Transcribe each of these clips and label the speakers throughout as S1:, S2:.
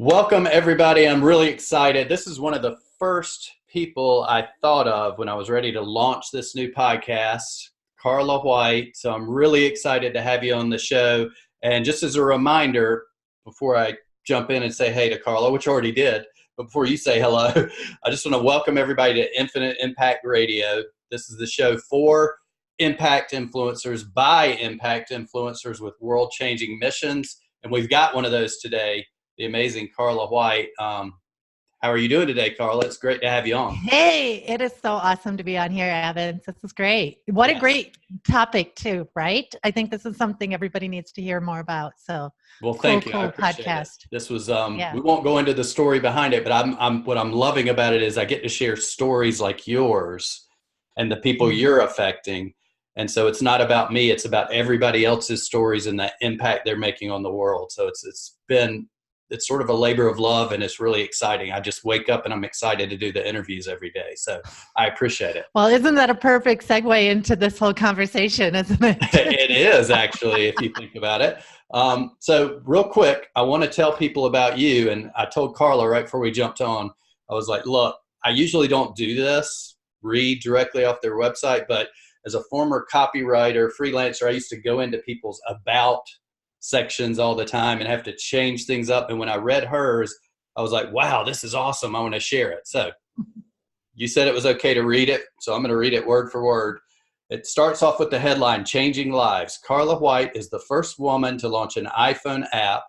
S1: Welcome, everybody. I'm really excited. This is one of the first people I thought of when I was ready to launch this new podcast, Carla White. So I'm really excited to have you on the show. And just as a reminder, before I jump in and say hey to Carla, which I already did, but before you say hello, I just want to welcome everybody to Infinite Impact Radio. This is the show for impact influencers by impact influencers with world-changing missions. And we've got one of those today, the amazing Carla White. How are you doing today, Carla? It's great to have you on.
S2: Hey, it is so awesome to be on here, Evans. This is great. What a great topic too, right? I think this is something everybody needs to hear more about. So,
S1: well, thank you. I appreciate it. This was we won't go into the story behind it, but I'm what I'm loving about it is I get to share stories like yours and the people you're affecting. And so it's not about me; it's about everybody else's stories and the impact they're making on the world. So it's sort of a labor of love, and it's really exciting. I just wake up and I'm excited to do the interviews every day. So I appreciate it.
S2: Well, isn't that a perfect segue into this whole conversation, isn't it?
S1: It is, actually, if you think about it. So real quick, I want to tell people about you. And I told Carla right before we jumped on, I was like, look, I usually don't do this, read directly off their website, but as a former copywriter, freelancer, I used to go into people's about sections all the time and have to change things up. And when I read hers, I was like, wow, this is awesome. I want to share it. So you said it was okay to read it. So I'm going to read it word for word. It starts off with the headline, Changing Lives. Carla White is the first woman to launch an iPhone app,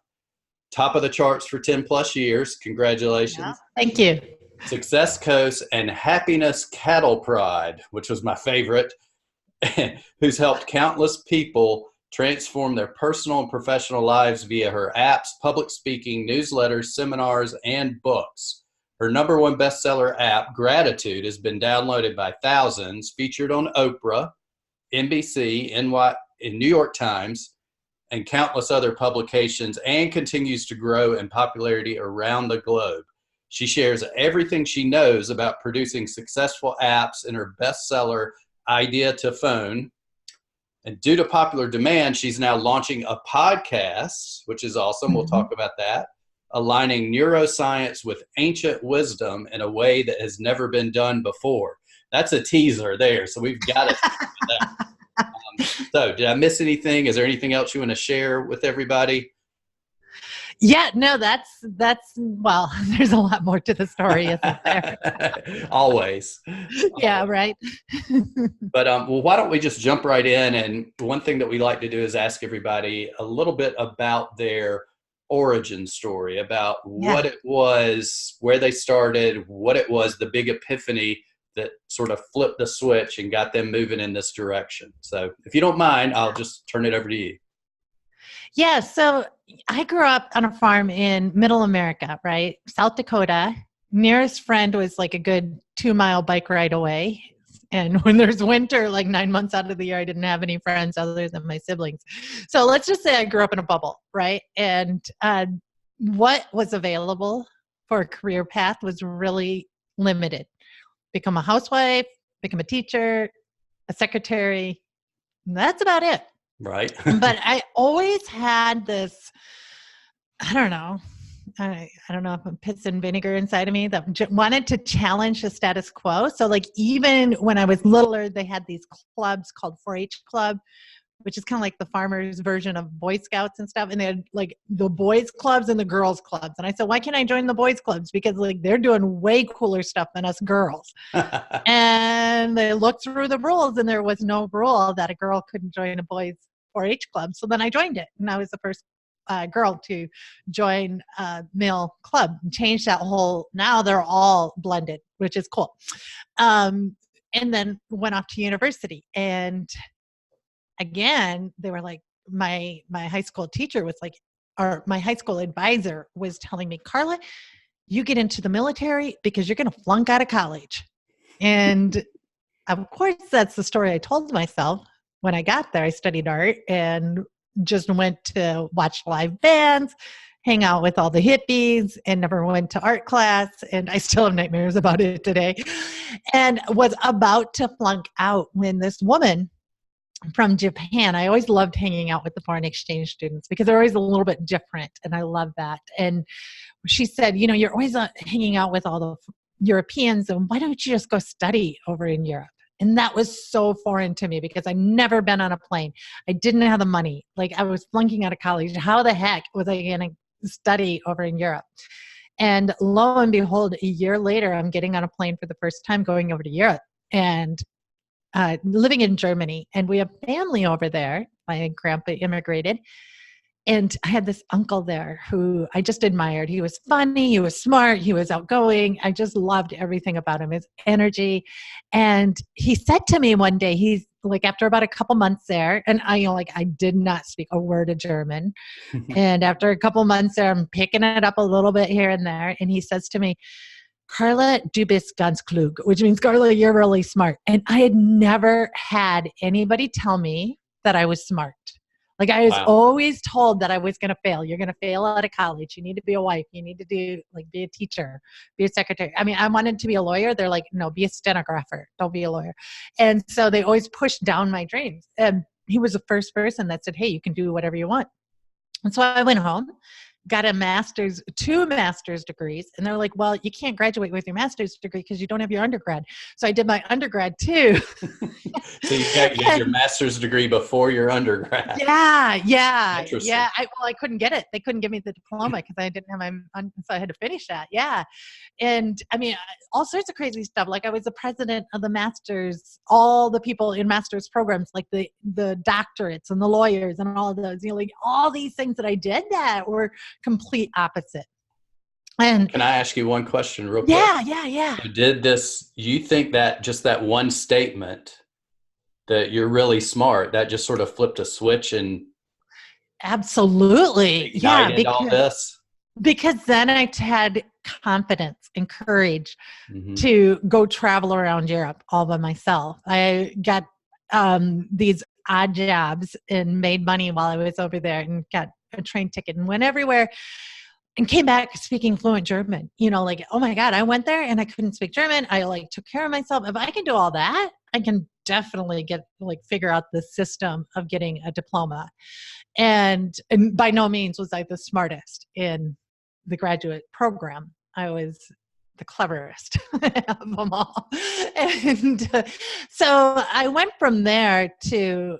S1: top of the charts for 10 plus years. Congratulations.
S2: Yeah, thank you.
S1: Success Coast and Happiness Cattle Pride, which was my favorite, who's helped countless people transform their personal and professional lives via her apps, public speaking, newsletters, seminars, and books. Her number one bestseller app, Gratitude, has been downloaded by thousands, featured on Oprah, NBC, New York Times, and countless other publications, and continues to grow in popularity around the globe. She shares everything she knows about producing successful apps in her bestseller, Idea to Phone. And due to popular demand, she's now launching a podcast, which is awesome. We'll talk about that. Aligning neuroscience with ancient wisdom in a way that has never been done before. That's a teaser there. So we've got to talk about that. So did I miss anything? Is there anything else you want to share with everybody?
S2: Yeah, no, well, there's a lot more to the story, isn't there?
S1: Always.
S2: Yeah, right.
S1: But well, why don't we just jump right in? And one thing that we like to do is ask everybody a little bit about their origin story, about what it was, where they started, what it was, the big epiphany that sort of flipped the switch and got them moving in this direction. So if you don't mind, I'll just turn it over to you.
S2: Yeah, so I grew up on a farm in middle America, right? South Dakota. Nearest friend was like a good 2-mile bike ride away. And when there's winter, like 9 months out of the year, I didn't have any friends other than my siblings. So let's just say I grew up in a bubble, right? And what was available for a career path was really limited. Become a housewife, become a teacher, a secretary. That's about it.
S1: Right.
S2: But I always had this, I don't know if I'm piss and vinegar inside of me that wanted to challenge the status quo. So like even when I was littler, they had these clubs called 4-H Club, which is kind of like the farmers version of Boy Scouts and stuff. And they had like the boys clubs and the girls clubs. And I said, why can't I join the boys clubs? Because like they're doing way cooler stuff than us girls. And they looked through the rules and there was no rule that a girl couldn't join a boys 4-H club. So then I joined it, and I was the first girl to join a male club and change that whole, now they're all blended, which is cool. And then went off to university. And again, they were like, my high school teacher was like, or my high school advisor was telling me, Carla, you get into the military because you're going to flunk out of college. And of course, that's the story I told myself. When I got there, I studied art and just went to watch live bands, hang out with all the hippies, and never went to art class. And I still have nightmares about it today. And was about to flunk out when this woman from Japan. I always loved hanging out with the foreign exchange students because they're always a little bit different. And I love that. And she said, you're always hanging out with all the Europeans, and why don't you just go study over in Europe? And that was so foreign to me because I'd never been on a plane. I didn't have the money. Like, I was flunking out of college. How the heck was I going to study over in Europe? And lo and behold, a year later, I'm getting on a plane for the first time going over to Europe and living in Germany. And we have family over there. My grandpa immigrated. And I had this uncle there who I just admired. He was funny, he was smart, he was outgoing. I just loved everything about him, his energy. And he said to me one day, he's like, after about a couple months there, and I did not speak a word of German. And after a couple months there, I'm picking it up a little bit here and there. And he says to me, Carla, du bist ganz klug, which means, Carla, you're really smart. And I had never had anybody tell me that I was smart. Like, I was always told that I was going to fail. You're going to fail out of college. You need to be a wife. You need to be a teacher, be a secretary. I mean, I wanted to be a lawyer. They're like, no, be a stenographer. Don't be a lawyer. And so they always pushed down my dreams. And he was the first person that said, hey, you can do whatever you want. And so I went home, got two master's degrees. And they're like, well, you can't graduate with your master's degree because you don't have your undergrad. So I did my undergrad too.
S1: So you got your master's degree before your undergrad.
S2: Yeah.
S1: Interesting.
S2: Yeah. I couldn't get it. They couldn't give me the diploma because I didn't have so I had to finish that. Yeah. And I mean, all sorts of crazy stuff. Like, I was the president of the masters, all the people in master's programs, like the doctorates and the lawyers and all of those, like all these things that I did that were complete opposite. And
S1: can I ask you one question real quick?
S2: Yeah.
S1: You think that just that one statement that you're really smart, that just sort of flipped a switch and
S2: absolutely
S1: ignited all this?
S2: Because then I had confidence and courage to go travel around Europe all by myself. I got these odd jobs and made money while I was over there and got a train ticket and went everywhere and came back speaking fluent German. Like, oh my God, I went there and I couldn't speak German. I took care of myself. If I can do all that, I can definitely figure out the system of getting a diploma. And by no means was I the smartest in the graduate program. I was the cleverest of them all. And so I went from there to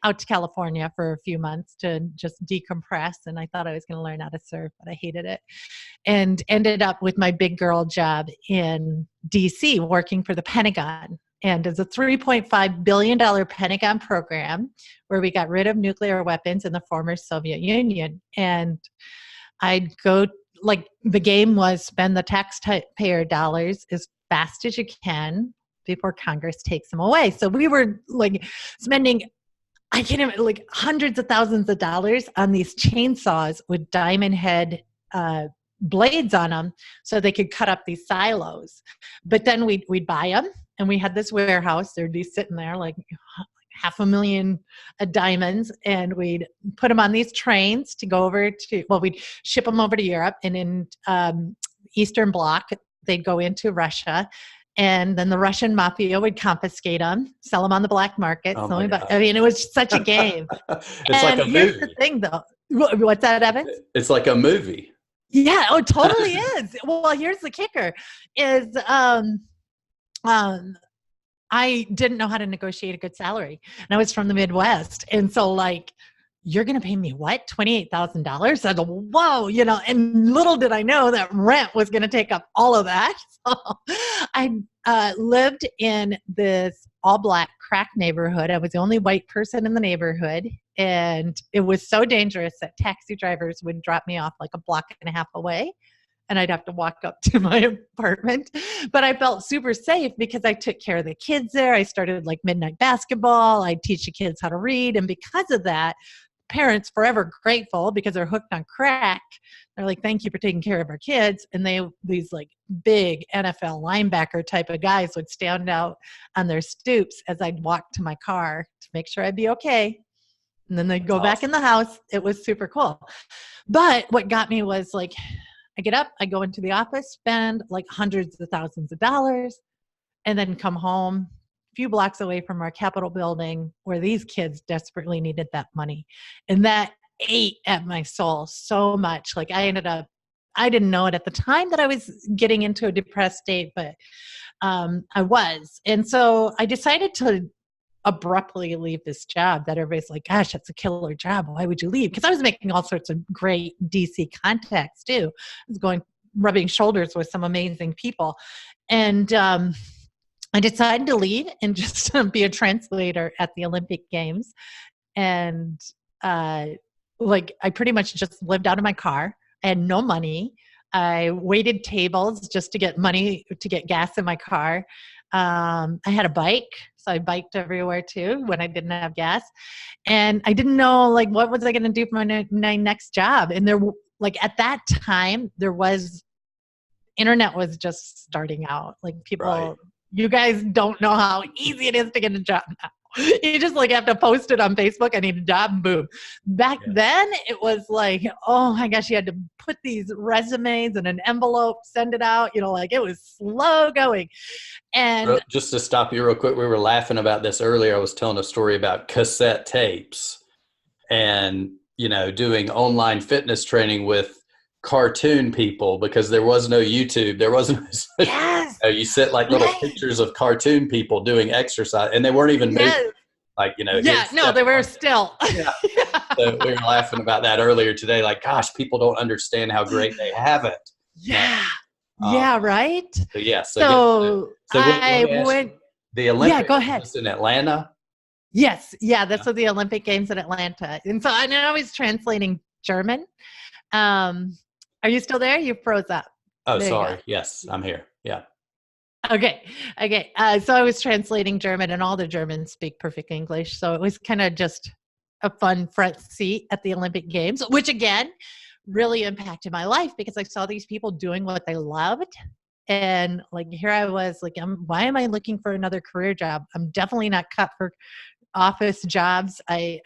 S2: out to California for a few months to just decompress. And I thought I was going to learn how to surf, but I hated it. And ended up with my big girl job in DC working for the Pentagon. And it's a $3.5 billion Pentagon program where we got rid of nuclear weapons in the former Soviet Union. And I'd go, the game was spend the taxpayer dollars as fast as you can before Congress takes them away. So we were spending, I can't even, hundreds of thousands of dollars on these chainsaws with diamond head blades on them so they could cut up these silos. But then we'd buy them, and we had this warehouse. There'd be sitting there like $500,000 diamonds, and we'd put them on these trains to go over to, we'd ship them over to Europe, and in Eastern Bloc, they'd go into Russia. And then the Russian mafia would confiscate them, sell them on the black market.
S1: Oh
S2: it was such a game.
S1: It's like a movie.
S2: Here's the thing, though. What's that, Evan?
S1: It's like a movie.
S2: Yeah, it totally is. Well, here's the kicker: is I didn't know how to negotiate a good salary, and I was from the Midwest, and so you're going to pay me what, $28,000? I go, whoa, and little did I know that rent was going to take up all of that. So I lived in this all black crack neighborhood. I was the only white person in the neighborhood. And it was so dangerous that taxi drivers would drop me off a block and a half away, and I'd have to walk up to my apartment. But I felt super safe because I took care of the kids there. I started midnight basketball. I'd teach the kids how to read. And because of that, parents forever grateful because they're hooked on crack. They're like, thank you for taking care of our kids. And these big NFL linebacker type of guys would stand out on their stoops as I'd walk to my car to make sure I'd be okay. And then they'd go back in the house. It was super cool. But what got me was I get up, I go into the office, spend hundreds of thousands of dollars, and then come home, few blocks away from our Capitol building where these kids desperately needed that money. And that ate at my soul so much. Like I didn't know it at the time that I was getting into a depressed state, but I was. And so I decided to abruptly leave this job that everybody's like, gosh, that's a killer job. Why would you leave? Because I was making all sorts of great DC contacts too. I was rubbing shoulders with some amazing people. And I decided to leave and just be a translator at the Olympic Games. And I pretty much just lived out of my car. I had no money. I waited tables just to get money to get gas in my car. I had a bike, so I biked everywhere too when I didn't have gas. And I didn't know what was I going to do for my next job. And at that time, internet was just starting out. People, right. You guys don't know how easy it is to get a job now. You just have to post it on Facebook. I need a job, and boom. Back then it was oh my gosh, you had to put these resumes in an envelope, send it out, it was slow going. And
S1: just to stop you real quick, we were laughing about this earlier. I was telling a story about cassette tapes and, doing online fitness training with cartoon people because there was no YouTube. There wasn't,
S2: yes.
S1: You sit little pictures of cartoon people doing exercise and they weren't even moving.
S2: They were still.
S1: Yeah. So we were laughing about that earlier today. Gosh, people don't understand how great they have it.
S2: Yeah. Right.
S1: So
S2: I went.
S1: The Olympics.
S2: Yeah, go ahead.
S1: Was in Atlanta.
S2: Yes. Yeah. That's what the Olympic Games in Atlanta. And so I know I was translating German. Are you still there? You froze up.
S1: Oh, sorry. Yes, I'm here. Yeah.
S2: Okay. So I was translating German, and all the Germans speak perfect English. So it was kind of just a fun front seat at the Olympic Games, which again really impacted my life because I saw these people doing what they loved. And here I was why am I looking for another career job? I'm definitely not cut for office jobs. It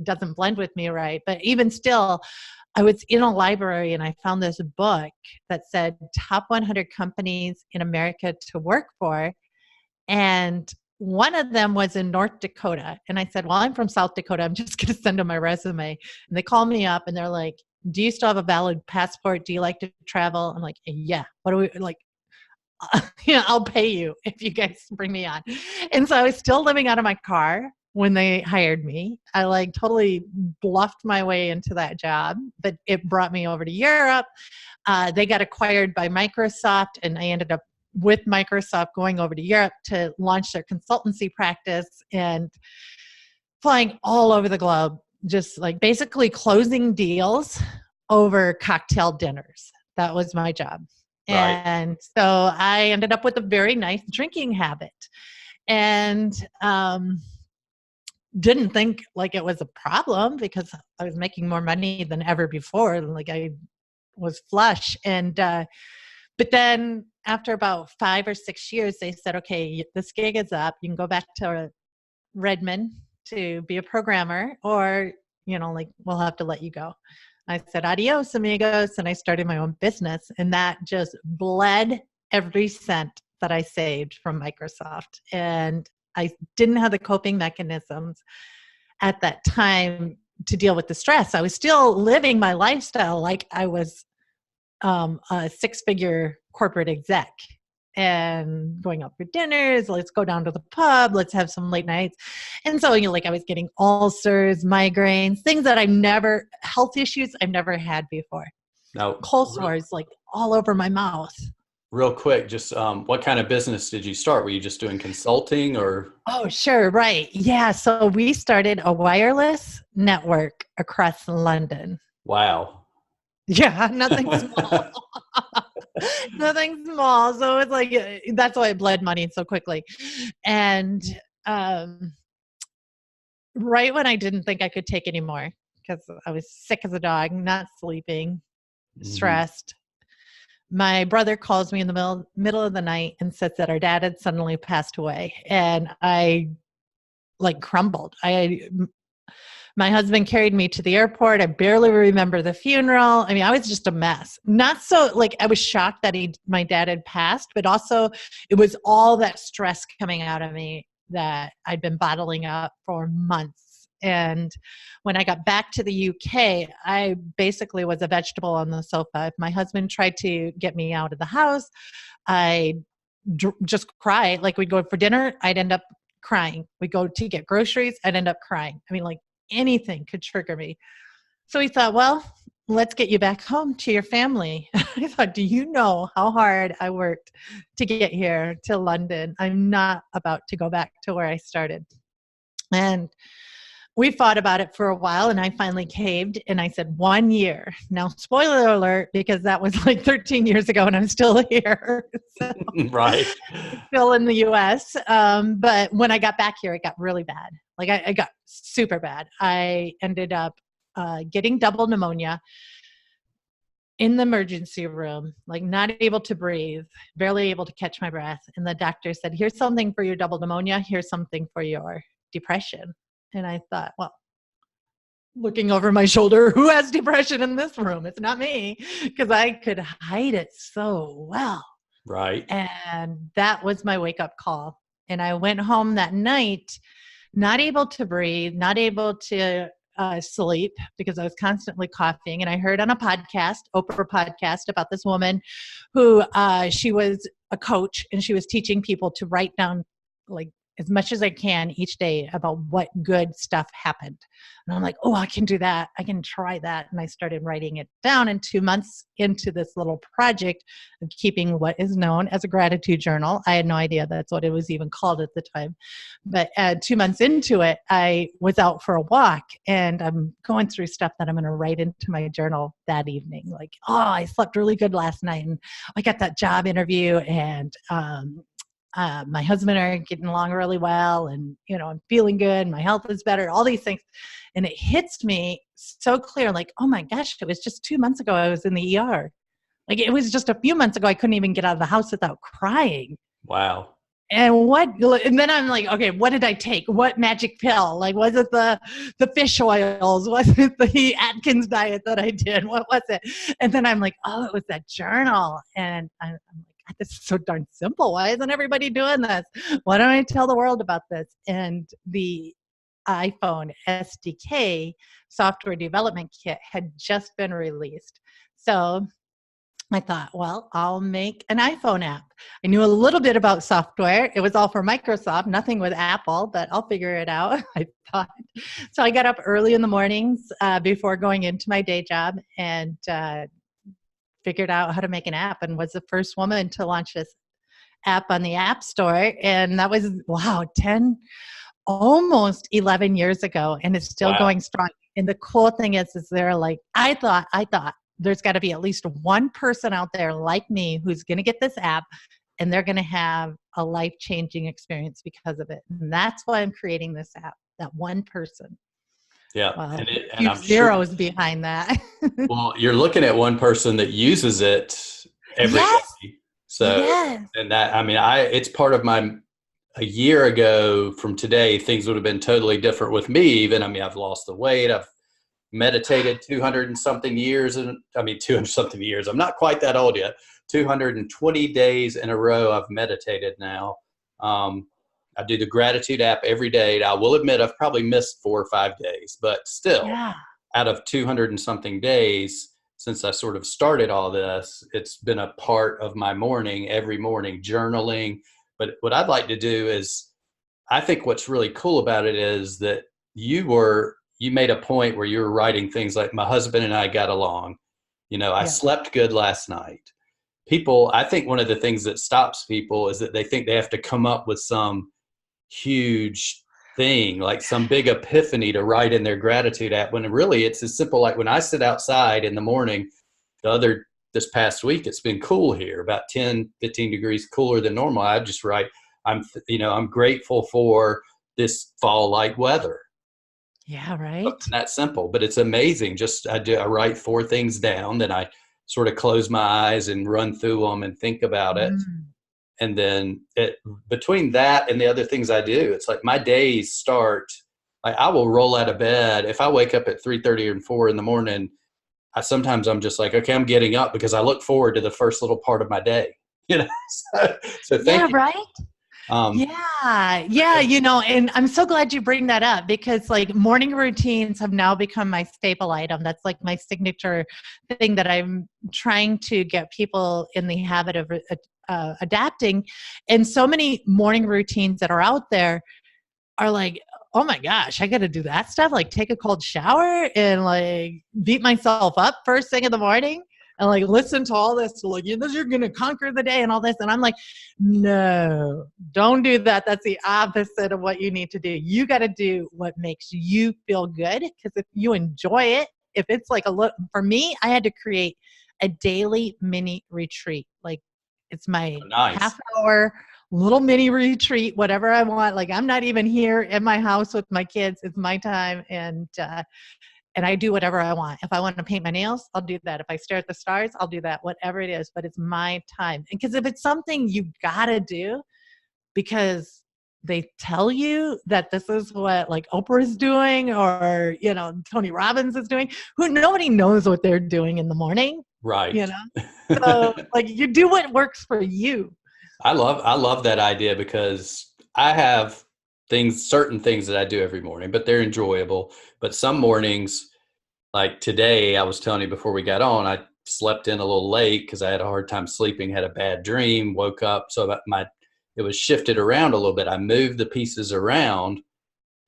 S2: doesn't blend with me right. But even still, I was in a library and I found this book that said top 100 companies in America to work for. And one of them was in North Dakota. And I said, well, I'm from South Dakota. I'm just going to send them my resume. And they call me up and they're like, do you still have a valid passport? Do you like to travel? I'm like, yeah. What do we I'll pay you if you guys bring me on. And so I was still living out of my car when they hired me. I totally bluffed my way into that job, but it brought me over to Europe. They got acquired by Microsoft, and I ended up with Microsoft going over to Europe to launch their consultancy practice and flying all over the globe, just basically closing deals over cocktail dinners. That was my job. Right. And so I ended up with a very nice drinking habit and didn't think it was a problem because I was making more money than ever before. I was flush. And but then after about 5 or 6 years, they said, okay, this gig is up. You can go back to Redmond to be a programmer, or, we'll have to let you go. I said, adios, amigos. And I started my own business. And that just bled every cent that I saved from Microsoft. And I didn't have the coping mechanisms at that time to deal with the stress. I was still living my lifestyle like I was a 6-figure corporate exec and going out for dinners. Let's go down to the pub. Let's have some late nights. And so, I was getting ulcers, migraines, things that health issues I've never had before.
S1: Now,
S2: cold sores, all over my mouth.
S1: Real quick, just what kind of business did you start? Were you just doing consulting or?
S2: Oh, sure. Right. Yeah. So we started a wireless network across London.
S1: Wow.
S2: Yeah. Nothing small. Nothing small. So it's that's why it bled money so quickly. And right when I didn't think I could take anymore because I was sick as a dog, not sleeping, stressed. My brother calls me in the middle of the night and says that our dad had suddenly passed away. And I crumbled. My husband carried me to the airport. I barely remember the funeral. I mean, I was just a mess. Not so like I was shocked that my dad had passed, but also it was all that stress coming out of me that I'd been bottling up for months. And when I got back to the UK, I basically was a vegetable on the sofa. If my husband tried to get me out of the house, I just cry. Like we'd go for dinner, I'd end up crying. We'd go to get groceries, I'd end up crying. I mean, like anything could trigger me. So we thought, well, let's get you back home to your family. I thought, do you know how hard I worked to get here to London? I'm not about to go back to where I started. And we fought about it for a while, and I finally caved, and I said 1 year. Now, spoiler alert, because that was like 13 years ago, and I'm still here. So,
S1: Right.
S2: still in the U.S. But when I got back here, it got really bad. Like I got super bad. I ended up getting double pneumonia in the emergency room, like not able to breathe, barely able to catch my breath. And the doctor said, here's something for your double pneumonia. Here's something for your depression. And I thought, well, looking over my shoulder, who has depression in this room? It's not me, because I could hide it so well.
S1: Right.
S2: And that was my wake up call. And I went home that night, not able to breathe, not able to sleep because I was constantly coughing. And I heard on a podcast, Oprah podcast, about this woman who she was a coach, and she was teaching people to write down like as much as I can each day about what good stuff happened. And I'm like, oh, I can do that. I can try that. And I started writing it down. And 2 months into this little project of keeping what is known as a gratitude journal, I had no idea that's what it was even called at the time. But 2 months into it, I was out for a walk, and I'm going through stuff that I'm going to write into my journal that evening. Like, oh, I slept really good last night, and I got that job interview, and my husband and I are getting along really well, and I'm feeling good, my health is better, all these things. And it hits me so clear, like, oh my gosh, it was just 2 months ago I was in the ER. Like, it was just a few months ago I couldn't even get out of the house without crying.
S1: Wow.
S2: And then I'm like, okay, what did I take? What magic pill? Like, was it the fish oils? Was it the Atkins diet that I did? What was it? And then I'm like, oh, it was that journal. And I'm like, God, this is so darn simple. Why isn't everybody doing this? Why don't I tell the world about this? And the iPhone SDK software development kit had just been released. So I thought, well, I'll make an iPhone app. I knew a little bit about software. It was all for Microsoft, nothing with Apple, but I'll figure it out, I thought. So I got up early in the mornings before going into my day job, and figured out how to make an app, and was the first woman to launch this app on the App Store. And that was, wow, 10, almost 11 years ago, and it's still going strong. And the cool thing is they're like, I thought there's got to be at least one person out there like me who's going to get this app, and they're going to have a life-changing experience because of it. And that's why I'm creating this app, that one person.
S1: Yeah.
S2: Well,
S1: and I'm
S2: zeros
S1: sure,
S2: behind that.
S1: well, you're looking at one person that uses it every day. So, and that, I mean, it's part of a year ago from today, things would have been totally different with me. Even, I mean, I've lost the weight. I've meditated 200 and something years. And I mean, 200 something years. I'm not quite that old yet. 220 days in a row I've meditated now. I do the gratitude app every day. I will admit I've probably missed 4 or 5 days, but still, out of 200 and something days since I sort of started all this, it's been a part of my morning, every morning, journaling. But what I'd like to do is, I think what's really cool about it is that you made a point where you were writing things like, my husband and I got along. I slept good last night. People, I think one of the things that stops people is that they think they have to come up with some huge thing, like some big epiphany to write in their gratitude app, when really it's as simple. Like when I sit outside in the morning, this past week, it's been cool here, about 10, 15 degrees cooler than normal. I just write, I'm grateful for this fall-like weather.
S2: Yeah, right.
S1: It's that simple, but it's amazing. Just I write 4 things down, then I sort of close my eyes and run through them and think about it. And then between that and the other things I do, it's like my days start Like I will roll out of bed. If I wake up at 3:30 and 4 in the morning, sometimes I'm just like, okay, I'm getting up because I look forward to the first little part of my day, you know? So thank
S2: Yeah,
S1: you.
S2: right?
S1: Um,
S2: Yeah. Yeah. And I'm so glad you bring that up because like morning routines have now become my staple item. That's like my signature thing that I'm trying to get people in the habit of adapting. And so many morning routines that are out there are like, oh my gosh, I got to do that stuff. Like take a cold shower and like beat myself up first thing in the morning and like listen to all this, like you're going to conquer the day and all this. And I'm like, no, don't do that. That's the opposite of what you need to do. You got to do what makes you feel good. Because if you enjoy it, if it's like a little, for me, I had to create a daily mini retreat. Like it's my
S1: nice.
S2: half hour little mini retreat, whatever I want. Like I'm not even here in my house with my kids. It's my time, and I do whatever I want. If I want to paint my nails, I'll do that. If I stare at the stars, I'll do that. Whatever it is, but it's my time. And because if it's something you gotta do, because they tell you that this is what like Oprah's doing, or Tony Robbins is doing, who nobody knows what they're doing in the morning.
S1: Right.
S2: So like you do what works for you.
S1: I love that idea because I have certain things that I do every morning, but they're enjoyable. But some mornings, like today, I was telling you before we got on, I slept in a little late because I had a hard time sleeping, had a bad dream, woke up. So that it was shifted around a little bit. I moved the pieces around.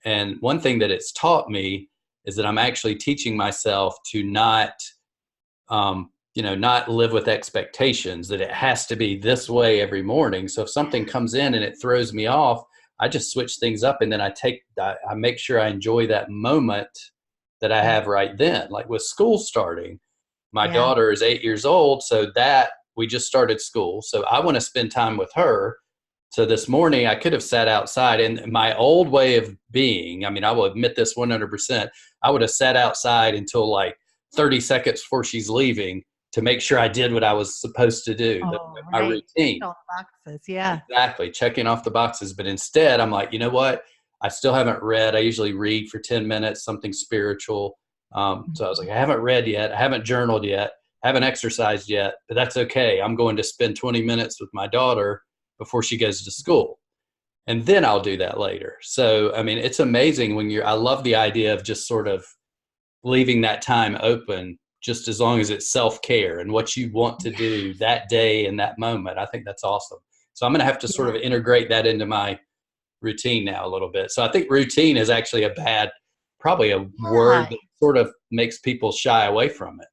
S1: And one thing that it's taught me is that I'm actually teaching myself to not live with expectations that it has to be this way every morning. So if something comes in and it throws me off, I just switch things up, and then I make sure I enjoy that moment that I have right then. Like with school starting, my daughter is 8 years old, so that we just started school. So I want to spend time with her. So this morning I could have sat outside, and my old way of being, I mean, I will admit this 100%, I would have sat outside until like 30 seconds before she's leaving to make sure I did what I was supposed to do, my routine.
S2: All boxes, yeah.
S1: Exactly, checking off the boxes. But instead, I'm like, you know what? I still haven't read. I usually read for 10 minutes, something spiritual. So I was like, I haven't read yet. I haven't journaled yet. I haven't exercised yet, but that's okay. I'm going to spend 20 minutes with my daughter before she goes to school. And then I'll do that later. So, I mean, it's amazing I love the idea of just sort of leaving that time open, just as long as it's self-care and what you want to do that day and that moment. I think that's awesome. So I'm going to have to sort of integrate that into my routine now a little bit. So I think routine is actually probably a word that sort of makes people shy away from it.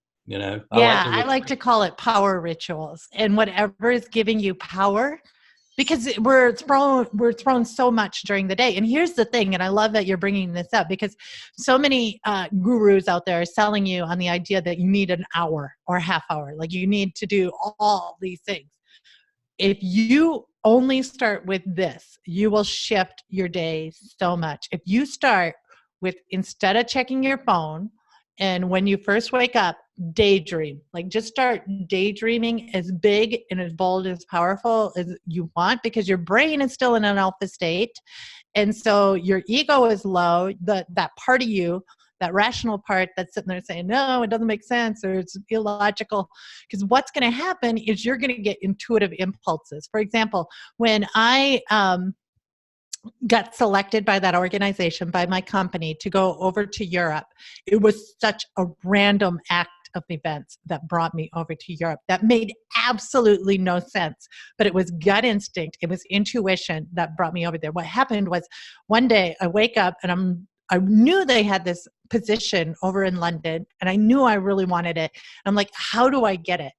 S2: I like to call it power rituals, and whatever is giving you power, because we're thrown so much during the day. And here's the thing, and I love that you're bringing this up, because so many gurus out there are selling you on the idea that you need an hour or a half hour, like you need to do all these things. If you only start with this, you will shift your day so much. If you start with, instead of checking your phone, and when you first wake up, daydream. Like just start daydreaming as big and as bold, as powerful as you want, because your brain is still in an alpha state. And so your ego is low. That part of you, that rational part that's sitting there saying, no, it doesn't make sense, or it's illogical. Because what's going to happen is you're going to get intuitive impulses. For example, when I got selected by that organization, by my company, to go over to Europe, it was such a random act of events that brought me over to Europe that made absolutely no sense, but it was gut instinct. It was intuition that brought me over there. What happened was, one day I wake up and I knew they had this position over in London, and I knew I really wanted it. I'm like, how do I get it?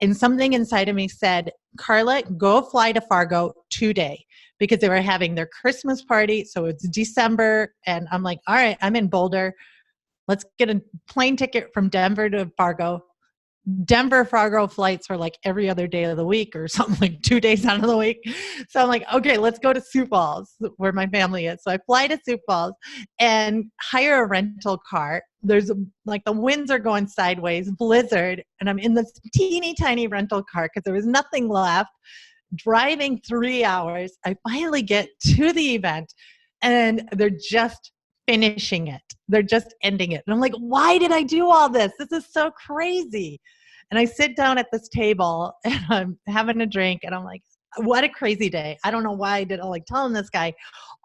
S2: And something inside of me said, Carla, go fly to Fargo today, because they were having their Christmas party. So it's December. And I'm like, all right, I'm in Boulder. Let's get a plane ticket from Denver to Fargo. Denver Fargo flights were like every other day of the week, or something, like 2 days out of the week. So I'm like, okay, let's go to Sioux Falls, where my family is. So I fly to Sioux Falls and hire a rental car. There's like the winds are going sideways, blizzard, and I'm in this teeny tiny rental car because there was nothing left. Driving 3 hours, I finally get to the event, and they're just finishing it. They're just ending it. And I'm like, why did I do all this? This is so crazy. And I sit down at this table and I'm having a drink and I'm like, what a crazy day. I don't know why I did. I'm like telling this guy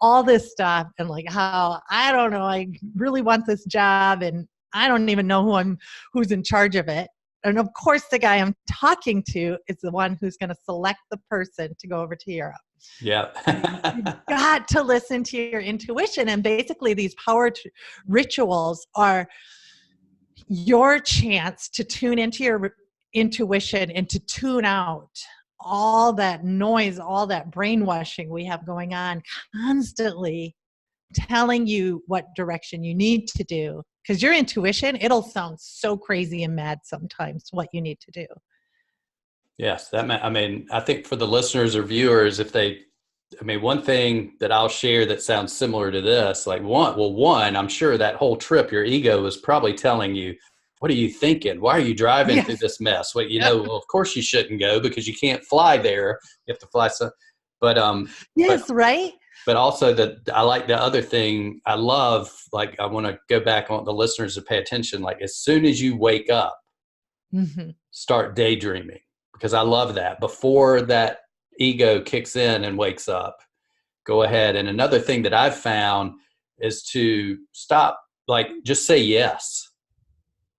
S2: all this stuff and like how, I don't know, I really want this job and I don't even know who's in charge of it. And of course, the guy I'm talking to is the one who's going to select the person to go over to Europe.
S1: Yeah.
S2: You've got to listen to your intuition. And basically, these rituals are your chance to tune into your intuition and to tune out all that noise, all that brainwashing we have going on constantly telling you what direction you need to do. Because your intuition, it'll sound so crazy and mad sometimes what you need to do.
S1: Yes. I think for the listeners or viewers, one thing that I'll share that sounds similar to this, like one, I'm sure that whole trip, your ego was probably telling you, what are you thinking? Why are you driving through this mess? Well, well, of course you shouldn't go because you can't fly there. You have to fly some, right. But also I like the other thing I love, like I want to go back on the listeners to pay attention. Like as soon as you wake up, start daydreaming, because I love that. Before that ego kicks in and wakes up, go ahead. And another thing that I've found is to stop, like just say yes.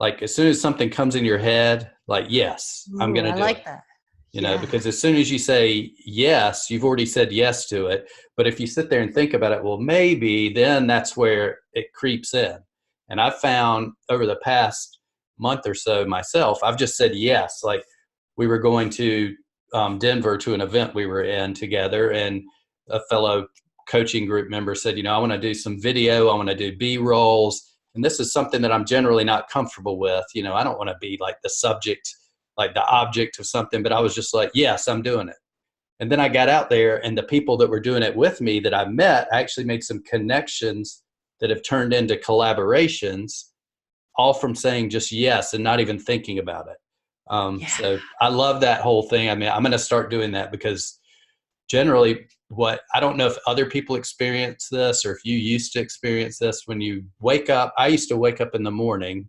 S1: Like as soon as something comes in your head, like, yes, I'm going to do it.
S2: That.
S1: You know, because as soon as you say yes, you've already said yes to it. But if you sit there and think about it, well, maybe then that's where it creeps in. And I've found over the past month or so myself, I've just said yes. Like we were going to Denver to an event we were in together, and a fellow coaching group member said, I want to do some video. I want to do B-rolls. And this is something that I'm generally not comfortable with. I don't want to be like the subject, like the object of something, but I was just like, yes, I'm doing it. And then I got out there, and the people that were doing it with me that I met actually made some connections that have turned into collaborations, all from saying just yes and not even thinking about it. So I love that whole thing. I'm going to start doing that, because generally I don't know if other people experience this or if you used to experience this. When you wake up, I used to wake up in the morning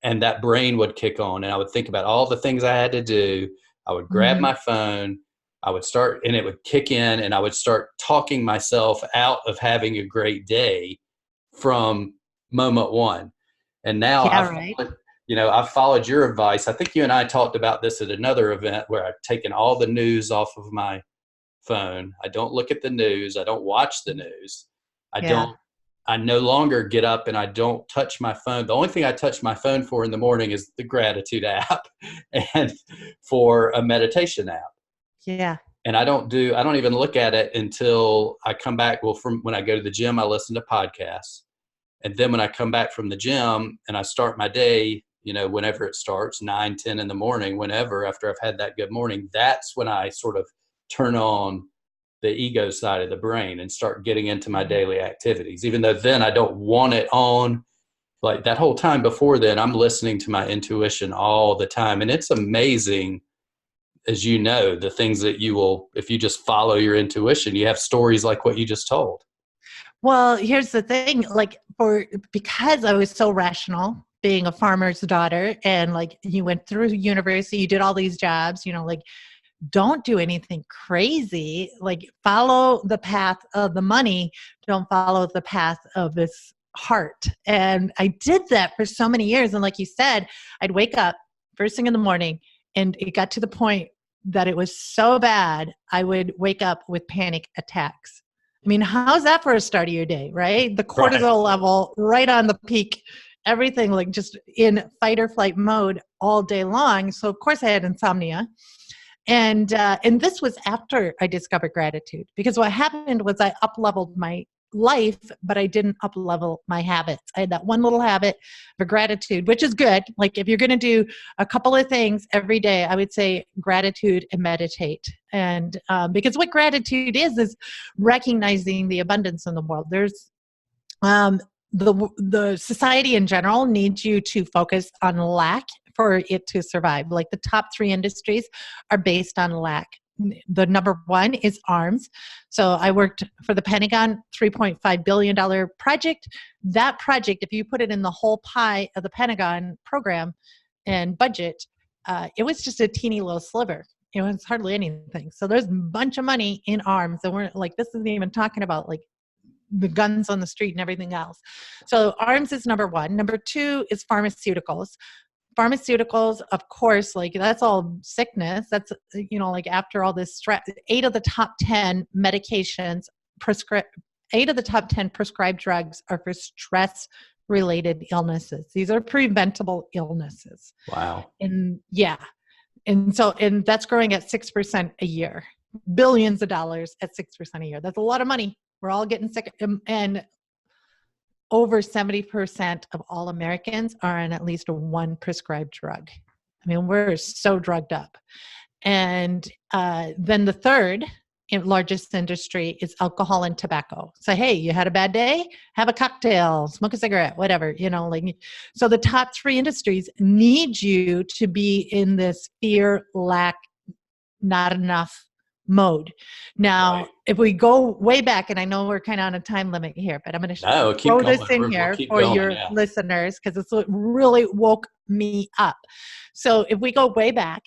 S1: and that brain would kick on, and I would think about all the things I had to do. I would grab my phone, I would start, and it would kick in, and I would start talking myself out of having a great day from moment one. And now I've followed your advice. I think you and I talked about this at another event where I've taken all the news off of my phone. I don't look at the news. I don't watch the news. I no longer get up and I don't touch my phone. The only thing I touch my phone for in the morning is the gratitude app and for a meditation app.
S2: Yeah.
S1: And I don't even look at it until I come back. Well, from when I go to the gym, I listen to podcasts. And then when I come back from the gym and I start my day, whenever it starts, 9, 10 in the morning, whenever, after I've had that good morning, that's when I sort of turn on the ego side of the brain and start getting into my daily activities, even though then I don't want it on. Like that whole time before then, I'm listening to my intuition all the time. And it's amazing, as you know, the things that you will, if you just follow your intuition, you have stories like what you just told.
S2: Well, here's the thing, because I was so rational, being a farmer's daughter, and like you went through university, you did all these jobs, don't do anything crazy, like follow the path of the money, don't follow the path of this heart. And I did that for so many years. And like you said, I'd wake up first thing in the morning, and it got to the point that it was so bad, I would wake up with panic attacks. I mean, how's that for a start of your day, right? The cortisol level right on the peak, everything like just in fight or flight mode all day long. So of course I had insomnia. And this was after I discovered gratitude, because what happened was I up-leveled my life, but I didn't up-level my habits. I had that one little habit for gratitude, which is good. Like if you're going to do a couple of things every day, I would say gratitude and meditate. And because what gratitude is recognizing the abundance in the world. There's the society in general needs you to focus on lack for it to survive. Like the top 3 industries are based on lack. the number one is arms. So I worked for the Pentagon, $3.5 billion project. That project, if you put it in the whole pie of the Pentagon program and budget, it was just a teeny little sliver. It was hardly anything. So there's a bunch of money in arms. And we're like, this isn't even talking about like the guns on the street and everything else. So arms is number one. Number two is pharmaceuticals. Pharmaceuticals, of course, like that's all sickness. That's, like after all this stress, 8 of the top 10 medications, 8 of the top 10 prescribed drugs are for stress related illnesses. These are preventable illnesses.
S1: Wow.
S2: And and that's growing at 6% a year, billions of dollars at 6% a year. That's a lot of money. We're all getting sick. And over 70% of all Americans are on at least one prescribed drug. I mean, we're so drugged up. And then the third largest industry is alcohol and tobacco. So, hey, you had a bad day? Have a cocktail, smoke a cigarette, whatever, So the top 3 industries need you to be in this fear, lack, not enough mode. Now, if we go way back, and I know we're kind of on a time limit here, but I'm going to throw this in here for your listeners because it's what really woke me up. So if we go way back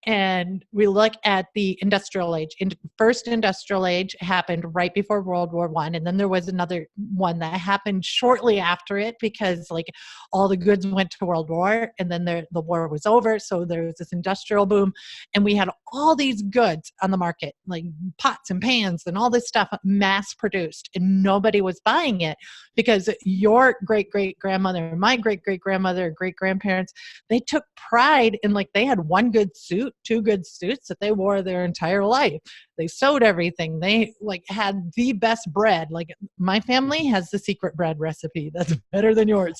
S2: and we look at the industrial age, first industrial age happened right before World War I, and then there was another one that happened shortly after it because like all the goods went to World War, and then the war was over, so there was this industrial boom, and we had all these goods on the market, like pots and pans and all this stuff mass produced, and nobody was buying it because your great-great-grandmother, my great-great-grandmother, great-grandparents, they took pride in like they had one good suit, 2 good suits that they wore their entire life. They sewed everything. They like had the best bread. Like my family has the secret bread recipe that's better than yours.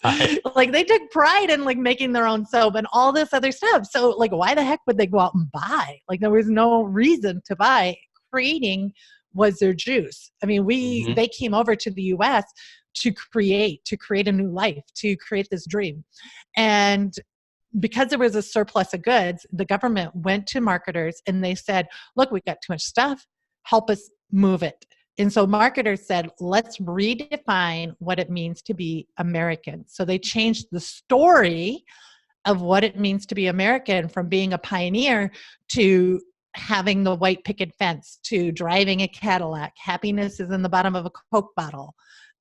S2: Like they took pride in like making their own soap and all this other stuff. So like why the heck would they go out and buy? Like there was no reason to buy. Creating was their juice. I mean, they came over to the US to create a new life, to create this dream. And because there was a surplus of goods, the government went to marketers and they said, look, we got too much stuff, help us move it. And so marketers said, let's redefine what it means to be American. So they changed the story of what it means to be American from being a pioneer to having the white picket fence, to driving a Cadillac. Happiness is in the bottom of a Coke bottle.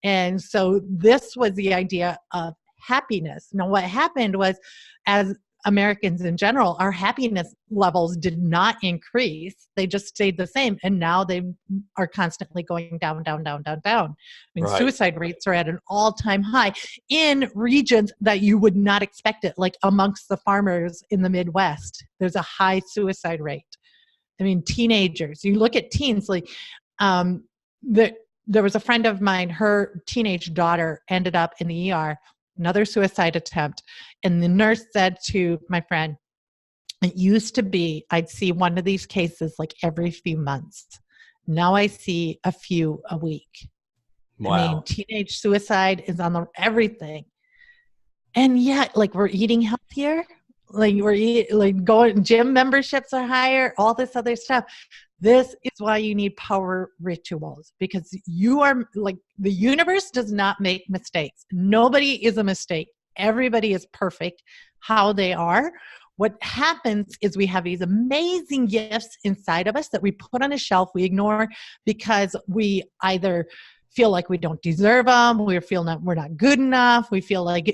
S2: And so this was the idea of happiness. Now, what happened was, as Americans in general, our happiness levels did not increase. They just stayed the same. And now they are constantly going down, down, down, down, down. I mean, suicide rates are at an all-time high in regions that you would not expect it, like amongst the farmers in the Midwest. There's a high suicide rate. I mean, teenagers, you look at teens, like there was a friend of mine, her teenage daughter ended up in the ER, another suicide attempt. And the nurse said to my friend, it used to be, I'd see one of these cases like every few months. Now I see a few a week. Wow. I mean, teenage suicide is on everything. And yet, like, we're eating healthier. Like going, gym memberships are higher, all this other stuff. This is why you need power rituals, because you are like, the universe does not make mistakes. Nobody is a mistake. Everybody is perfect how they are. What happens is we have these amazing gifts inside of us that we put on a shelf, we ignore because we either feel like we don't deserve them, we feel that we're not good enough, we feel like,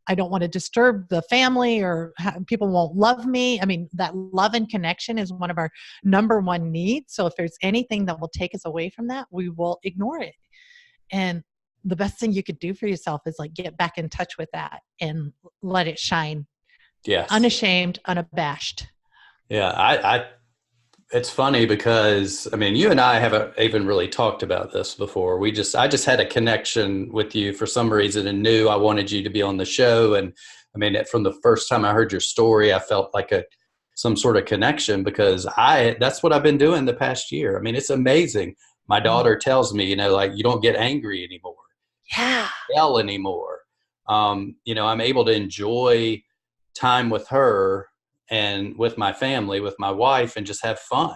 S2: I don't want to disturb the family, or people won't love me. I mean, that love and connection is one of our number one needs. So if there's anything that will take us away from that, we will ignore it. And the best thing you could do for yourself is like get back in touch with that and let it shine.
S1: Yes.
S2: Unashamed, unabashed.
S1: Yeah. It's funny because, I mean, you and I haven't even really talked about this before. I just had a connection with you for some reason and knew I wanted you to be on the show. And I mean, from the first time I heard your story, I felt like some sort of connection because that's what I've been doing the past year. I mean, it's amazing. My daughter tells me, like, you don't get angry anymore.
S2: Yeah.
S1: Yell anymore. I'm able to enjoy time with her and with my family, with my wife, and just have fun.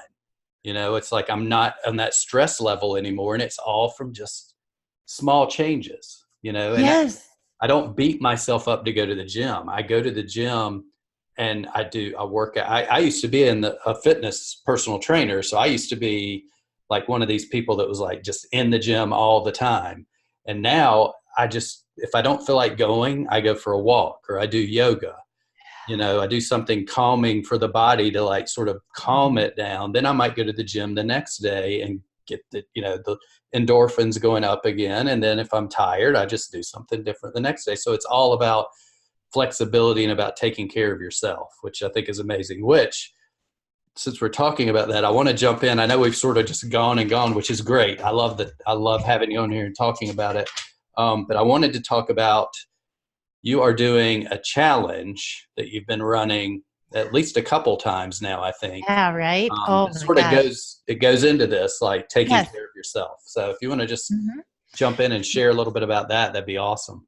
S1: You know, it's like I'm not on that stress level anymore. And it's all from just small changes, you know, and
S2: Yes.
S1: I don't beat myself up to go to the gym. I go to the gym and I work out. I used to be a fitness personal trainer. So I used to be like one of these people that was like just in the gym all the time. And now if I don't feel like going, I go for a walk or I do yoga. You know, I do something calming for the body to like sort of calm it down. Then I might go to the gym the next day and get the endorphins going up again. And then if I'm tired, I just do something different the next day. So it's all about flexibility and about taking care of yourself, which I think is amazing. Which, since we're talking about that, I want to jump in. I know we've sort of just gone, which is great. I love that. I love having you on here and talking about it. But I wanted to talk about, you are doing a challenge that you've been running at least a couple times now, I think.
S2: Yeah, right. Oh
S1: It
S2: my
S1: sort of
S2: gosh.
S1: goes into this, like taking
S2: Yes.
S1: care of yourself. So if you want to just
S2: Mhm.
S1: jump in and share a little bit about that, that'd be awesome.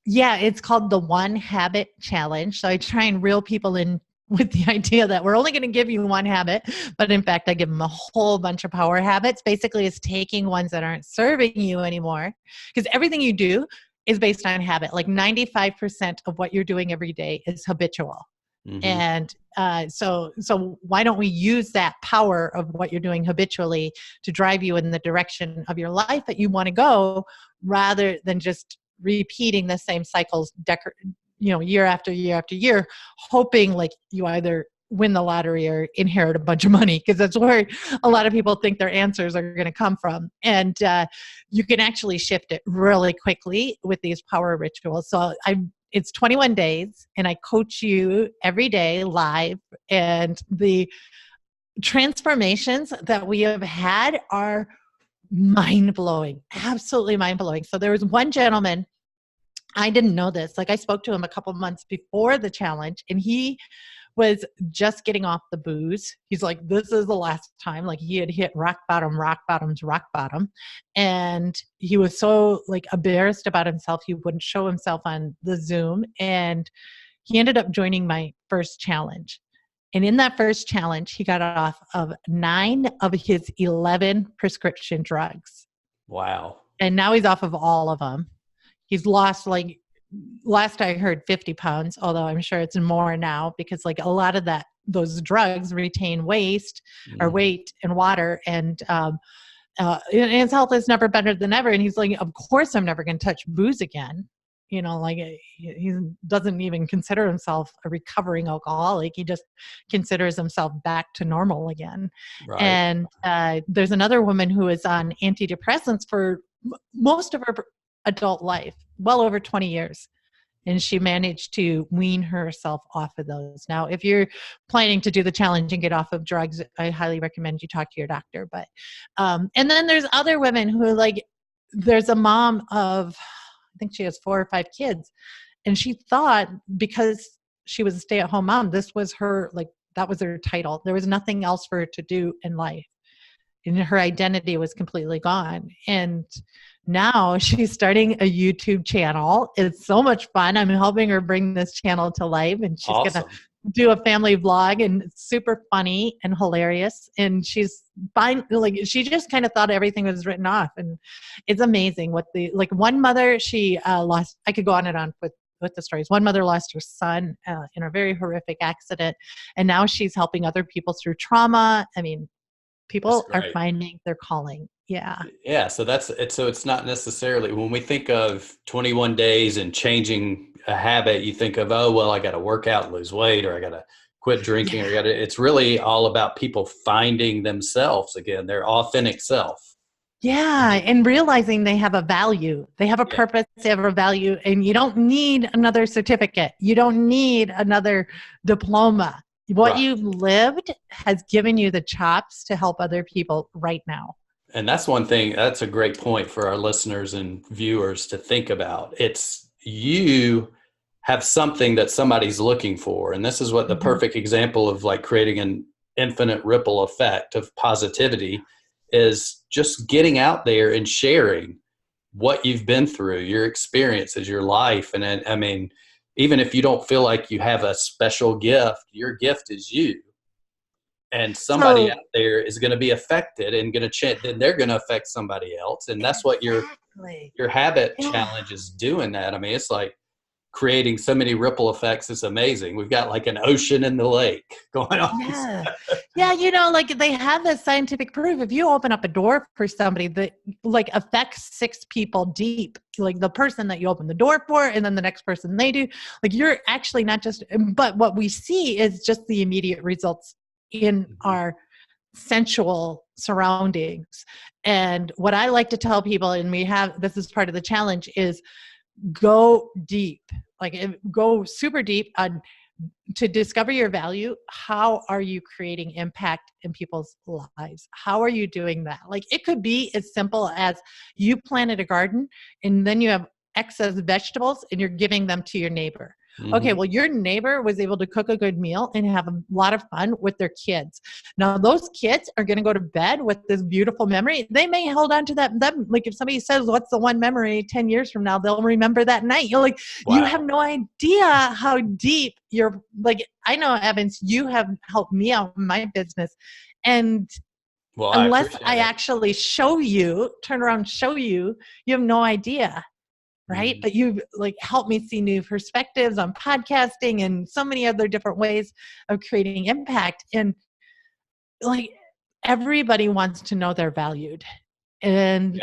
S2: Yeah, it's called the One Habit Challenge. So I try and reel people in with the idea that we're only going to give you one habit, but in fact, I give them a whole bunch of power habits. Basically, it's taking ones that aren't serving you anymore, because everything you do is based on habit. Like 95% of what you're doing every day is habitual.
S1: Hmm.
S2: And so why don't we use that power of what you're doing habitually to drive you in the direction of your life that you want to go, rather than just repeating the same cycles, year after year after year, hoping like you either win the lottery or inherit a bunch of money, because that's where a lot of people think their answers are going to come from. And you can actually shift it really quickly with these power rituals. So it's 21 days and I coach you every day live, and the transformations that we have had are mind-blowing, absolutely mind-blowing. So there was one gentleman, I didn't know this. Like, I spoke to him a couple months before the challenge, and he was just getting off the booze. He's like, this is the last time. Like, he had hit rock bottom, rock bottom's rock bottom. And he was so like embarrassed about himself, he wouldn't show himself on the Zoom. And he ended up joining my first challenge. And in that first challenge, he got off of 9 of his 11 prescription drugs.
S1: Wow.
S2: And now he's off of all of them. He's lost, like, last I heard, 50 pounds, although I'm sure it's more now, because like a lot of those drugs retain weight and water. And his health is never better than ever. And he's like, of course I'm never going to touch booze again. You know, like, he doesn't even consider himself a recovering alcoholic. He just considers himself back to normal again.
S1: Right.
S2: And there's another woman who is on antidepressants for most of her adult life, well over 20 years. And she managed to wean herself off of those. Now, if you're planning to do the challenge and get off of drugs, I highly recommend you talk to your doctor. But, and then there's other women who, like, there's a mom of, I think she has 4 or 5 kids. And she thought, because she was a stay-at-home mom, this was her, like, that was her title. There was nothing else for her to do in life. And her identity was completely gone. And now she's starting a YouTube channel. It's so much fun. I'm helping her bring this channel to life, and she's going to do a family vlog, and it's super funny and hilarious. And she's fine. Like, she just kind of thought everything was written off. And it's amazing what one mother, she lost, I could go on and on with the stories. One mother lost her son in a very horrific accident. And now she's helping other people through trauma. I mean, people are finding their calling. Yeah.
S1: Yeah. So it's not necessarily, when we think of 21 days and changing a habit, you think of, oh, well, I got to work out, lose weight, or I got to quit drinking, or it's really all about people finding themselves again, their authentic self.
S2: Yeah. And realizing they have a value, they have a purpose, they have a value, and you don't need another certificate. You don't need another diploma. What you've lived has given you the chops to help other people right now.
S1: And that's one thing, that's a great point for our listeners and viewers to think about. It's, you have something that somebody's looking for. And this is what the perfect example of like creating an infinite ripple effect of positivity is, just getting out there and sharing what you've been through, your experiences, your life. And I mean, even if you don't feel like you have a special gift, your gift is you. And somebody
S2: So
S1: out there is going to be affected and going to change, then they're going to affect somebody else. And that's what
S2: exactly.
S1: your habit
S2: Yeah.
S1: challenge is doing that. I mean, it's like creating so many ripple effects. It's amazing. We've got like an ocean in the lake going on.
S2: Yeah. Yeah. You know, like they have this scientific proof. If you open up a door for somebody that like affects 6 people deep, like the person that you open the door for, and then the next person they do, like you're actually not just, but what we see is just the immediate results in our sensual surroundings. And what I like to tell people, and this is part of the challenge, is go deep, go super deep on to discover your value. How are you creating impact in people's lives? How are you doing that? Like it could be as simple as you planted a garden and then you have excess vegetables and you're giving them to your neighbor. Okay, well, your neighbor was able to cook a good meal and have a lot of fun with their kids. Now, those kids are going to go to bed with this beautiful memory. They may hold on to that. Like if somebody says, what's the one memory 10 years from now, they'll remember that night. You're like,
S1: Wow.
S2: You have no idea how deep you're like, I know, Evans, you have helped me out in my business. And unless I actually turn around and show you, you have no idea. Right. But you've like helped me see new perspectives on podcasting and so many other different ways of creating impact. And like everybody wants to know they're valued. And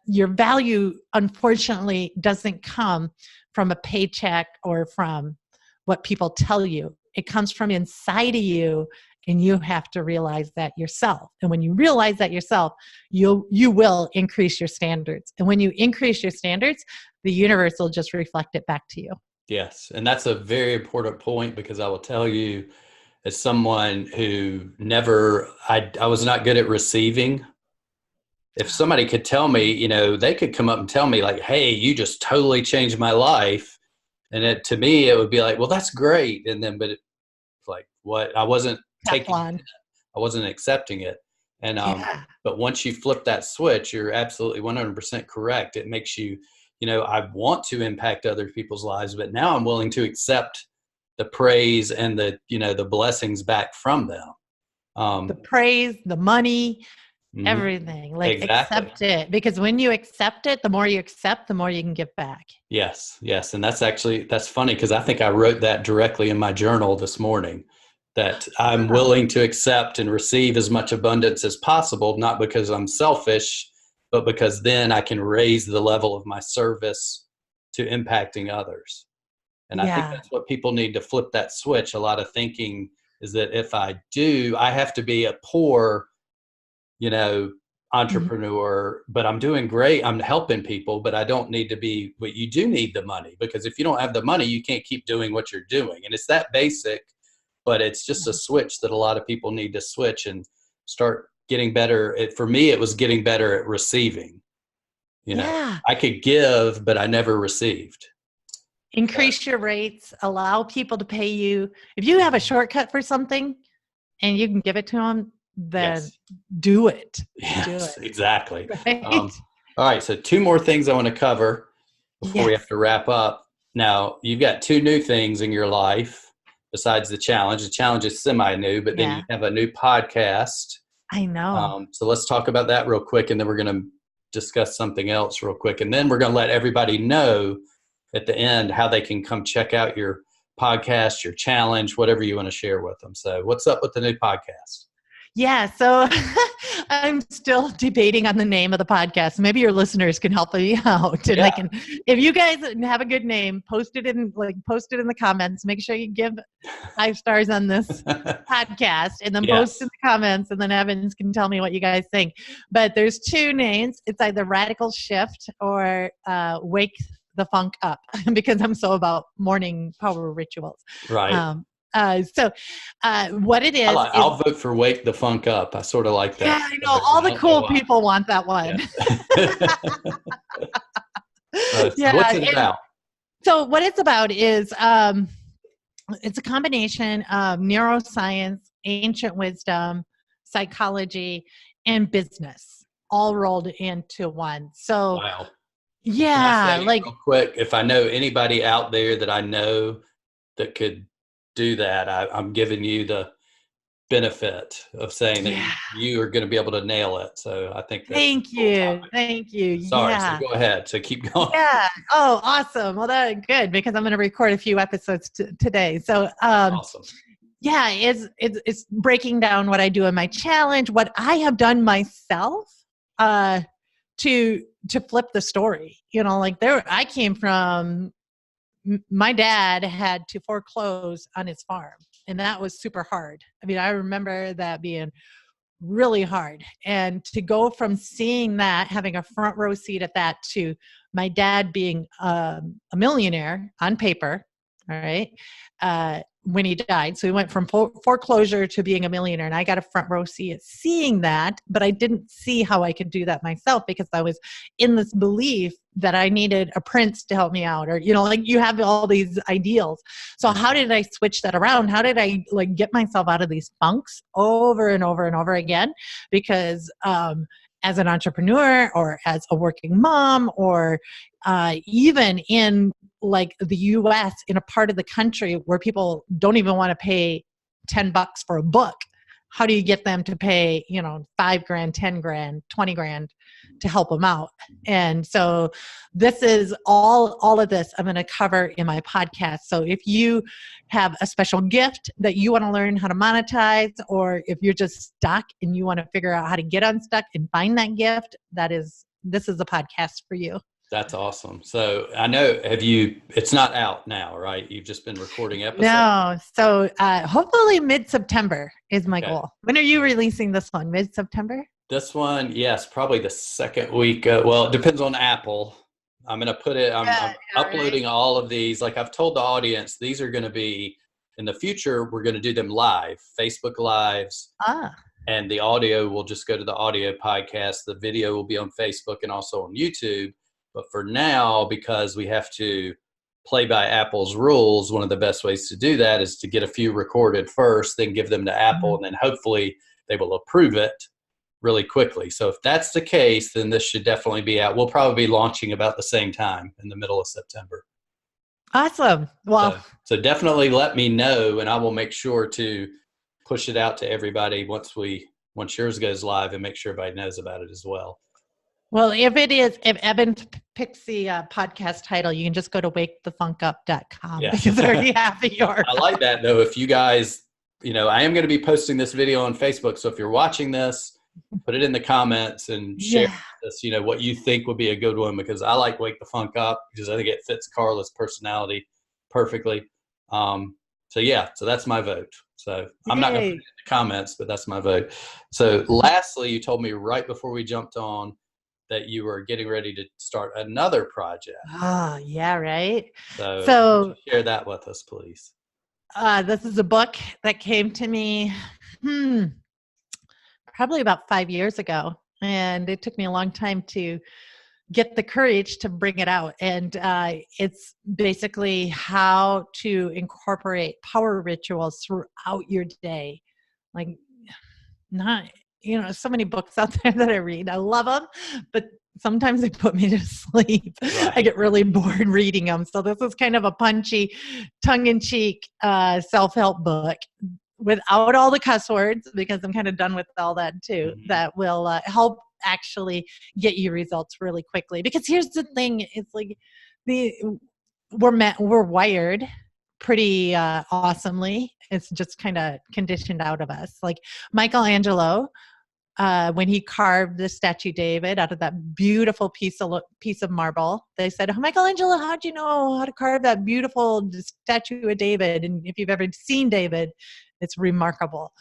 S2: your value, unfortunately, doesn't come from a paycheck or from what people tell you. It comes from inside of you. And you have to realize that yourself. And when you realize that yourself, you will increase your standards. And when you increase your standards, the universe will just reflect it back to you.
S1: Yes. And that's a very important point, because I will tell you, as someone who I was not good at receiving. If somebody could tell me, they could come up and tell me like, hey, you just totally changed my life. And to me, it would be like, well, that's great. And then, but it's like, what? I wasn't I wasn't accepting it. And, but once you flip that switch, you're absolutely 100% correct. It makes you, I want to impact other people's lives, but now I'm willing to accept the praise and the blessings back from them.
S2: The praise, the money, everything, like accept it, because when you accept it, the more you accept, the more you can give back.
S1: Yes. And that's funny, because I think I wrote that directly in my journal this morning, that I'm willing to accept and receive as much abundance as possible, not because I'm selfish, but because then I can raise the level of my service to impacting others. And I think that's what people need to flip that switch. A lot of thinking is that if I do, I have to be a poor, entrepreneur, but I'm doing great. I'm helping people, but I don't need to be, but you do need the money, because if you don't have the money, you can't keep doing what you're doing. And it's that basic. But it's just a switch that a lot of people need to switch and start getting better. For me, it was getting better at receiving. I could give, but I never received.
S2: Increase your rates, allow people to pay you. If you have a shortcut for something and you can give it to them, then do it.
S1: Yes, exactly.
S2: Right?
S1: All right. So 2 more things I want to cover before we have to wrap up. Now, you've got 2 new things in your life. Besides the challenge is semi-new, but then you have a new podcast.
S2: I know.
S1: So let's talk about that real quick, and then we're going to discuss something else real quick. And then we're going to let everybody know at the end how they can come check out your podcast, your challenge, whatever you want to share with them. So what's up with the new podcast?
S2: Yeah, so I'm still debating on the name of the podcast. Maybe your listeners can help me out, and I can. If you guys have a good name, post it in the comments. Make sure you give 5 stars on this podcast, and then post in the comments, and then Evans can tell me what you guys think. But there's 2 names. It's either Radical Shift or Wake the Funk Up, because I'm so about morning power rituals.
S1: Right.
S2: So what it is,
S1: I'll vote for Wake the Funk Up. I sort of like that.
S2: Yeah, I know. All the cool people want that one.
S1: What's it about?
S2: So what it's about is it's a combination of neuroscience, ancient wisdom, psychology, and business all rolled into one. So
S1: real quick, if I know anybody out there that I know that could do that, I'm giving you benefit of saying that
S2: Yeah.
S1: you are going to be able to nail it. So I think that's a
S2: Thank
S1: cool
S2: you.
S1: topic.
S2: Thank you.
S1: Sorry. So
S2: Yeah.
S1: go ahead. So keep going.
S2: Yeah. Oh, awesome. Well, that's good because I'm going to record a few episodes today. So,
S1: Awesome.
S2: yeah, it's breaking down what I do in my challenge, what I have done myself, to flip the story. You know, like I came from, my dad had to foreclose on his farm, and that was super hard. I mean, I remember that being really hard. And to go from seeing that, having a front row seat at that, to my dad being a millionaire on paper, all right, when he died. So he went from foreclosure to being a millionaire, and I got a front row seat at seeing that, but I didn't see how I could do that myself because I was in this belief that I needed a prince to help me out, or, you know, like you have all these ideals. So how did I switch that around? How did I like get myself out of these funks over and over and over again? Because as an entrepreneur or as a working mom, or even in like the US, in a part of the country where people don't even want to pay $10 for a book, how do you get them to pay, you know, $5,000, $10,000, $20,000 to help them out? And so this is all of this I'm going to cover in my podcast. So if you have a special gift that you want to learn how to monetize, or if you're just stuck and you want to figure out how to get unstuck and find that gift, this is a podcast for you.
S1: That's awesome. So I know, it's not out now, right? You've just been recording episodes?
S2: No. So hopefully mid-September is my goal. When are you releasing this one? Mid-September?
S1: This one, yes, probably the second week. Well, it depends on Apple. I'm going to put it, I'm uploading all of these. Like I've told the audience, these are going to be, in the future, we're going to do them live, Facebook Lives. And the audio will just go to the audio podcast. The video will be on Facebook and also on YouTube. But for now, because we have to play by Apple's rules, one of the best ways to do that is to get a few recorded first, then give them to Apple, and then hopefully they will approve it really quickly. So if that's the case, then this should definitely be out. We'll probably be launching about the same time in the middle of September.
S2: Awesome. Well,
S1: so definitely let me know, and I will make sure to push it out to everybody once yours goes live, and make sure everybody knows about it as well.
S2: Well, if Evan picks the podcast title, you can just go to wakethefunkup.com because I already have yours.
S1: I like that, though. If you guys, I am going to be posting this video on Facebook. So if you're watching this, put it in the comments and share this, what you think would be a good one, because I like Wake the Funk Up because I think it fits Carla's personality perfectly. So that's my vote. So I'm not going to put it in the comments, but that's my vote. So lastly, you told me right before we jumped on that you were getting ready to start another project.
S2: Oh, yeah, right.
S1: So share that with us, please.
S2: This is a book that came to me probably about 5 years ago. And it took me a long time to get the courage to bring it out. And it's basically how to incorporate power rituals throughout your day. Like, so many books out there that I read. I love them, but sometimes they put me to sleep. Right. I get really bored reading them. So this is kind of a punchy, tongue-in-cheek self-help book without all the cuss words, because I'm kind of done with all that too, that will help actually get you results really quickly. Because here's the thing, it's like we're wired pretty awesomely. It's just kind of conditioned out of us. Like Michelangelo, when he carved the statue David out of that beautiful piece of marble, they said, "Oh, Michelangelo, how'd you know how to carve that beautiful statue of David? And if you've ever seen David, it's remarkable."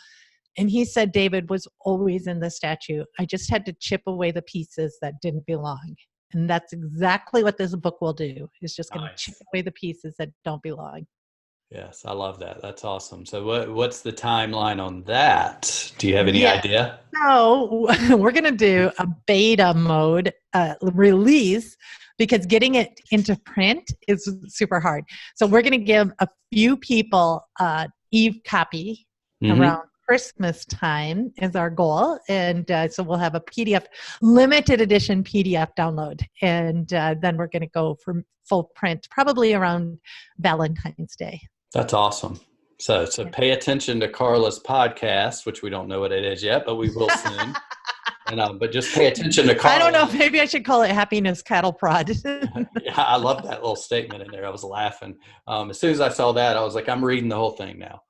S2: And he said David was always in the statue. I just had to chip away the pieces that didn't belong. And that's exactly what this book will do. It's just going to chip away the pieces that don't belong.
S1: Yes, I love that. That's awesome. So what's the timeline on that? Do you have any idea?
S2: So we're going to do a beta mode release, because getting it into print is super hard. So we're going to give a few people e-copy around Christmas time is our goal. And so we'll have a PDF, limited edition PDF download. And then we're going to go for full print probably around Valentine's Day.
S1: That's awesome. So pay attention to Carla's podcast, which we don't know what it is yet, but we will soon. And but just pay attention to Carla.
S2: I don't know. Maybe I should call it Happiness Cattle Prod.
S1: Yeah, I love that little statement in there. I was laughing. As soon as I saw that, I was like, I'm reading the whole thing now.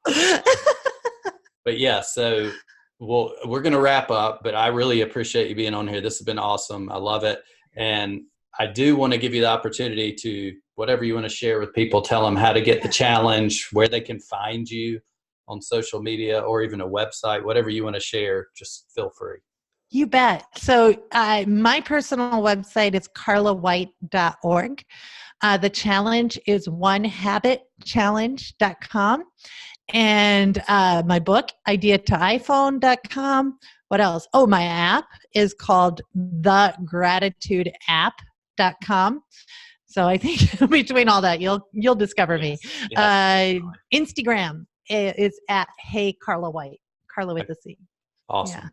S1: But yeah, so we're going to wrap up, but I really appreciate you being on here. This has been awesome. I love it. And I do want to give you the opportunity to, whatever you want to share with people, tell them how to get the challenge, where they can find you on social media or even a website, whatever you want to share, just feel free.
S2: You bet. So my personal website is carlawhite.org. The challenge is onehabitchallenge.com. And my book, ideataiphone.com. What else? Oh, my app is called thegratitudeapp.com. So I think between all that, you'll discover me. Yes. Instagram is at Hey Carla White, Carla with a C.
S1: Awesome. Yeah.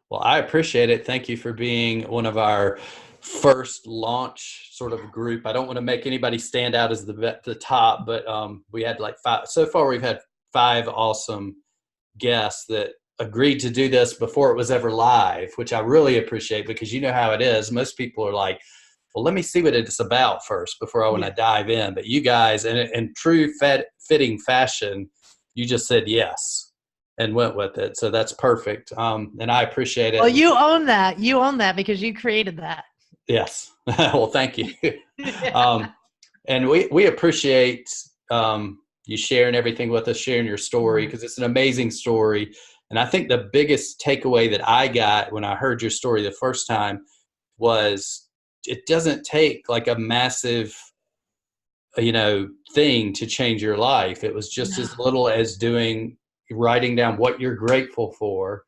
S1: Well, I appreciate it. Thank you for being one of our first launch sort of group. I don't want to make anybody stand out as the top, but we had like 5. So far, we've had 5 awesome guests that agreed to do this before it was ever live, which I really appreciate, because you know how it is. Most people are like, well, let me see what it's about first before I want to dive in. But you guys, in true fitting fashion, you just said yes and went with it. So that's perfect. And I appreciate it.
S2: Well, you own that. You own that because you created that.
S1: Yes. Well, thank you. And we appreciate you sharing everything with us, sharing your story, because it's an amazing story. And I think the biggest takeaway that I got when I heard your story the first time was it doesn't take like a massive, thing to change your life. It was just as little as writing down what you're grateful for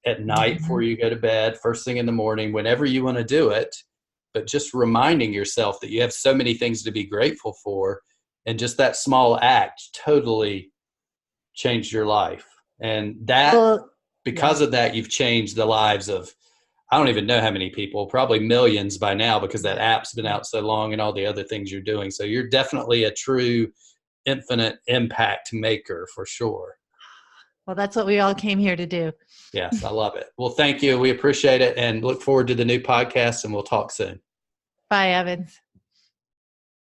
S1: at night before you go to bed, first thing in the morning, whenever you want to do it, but just reminding yourself that you have so many things to be grateful for. And just that small act totally changed your life. And because of that, you've changed the lives of, I don't even know how many people, probably millions by now, because that app's been out so long and all the other things you're doing. So you're definitely a true infinite impact maker for sure.
S2: Well, that's what we all came here to do.
S1: Yes, I love it. Well, thank you. We appreciate it and look forward to the new podcast, and we'll talk soon.
S2: Bye, Evans.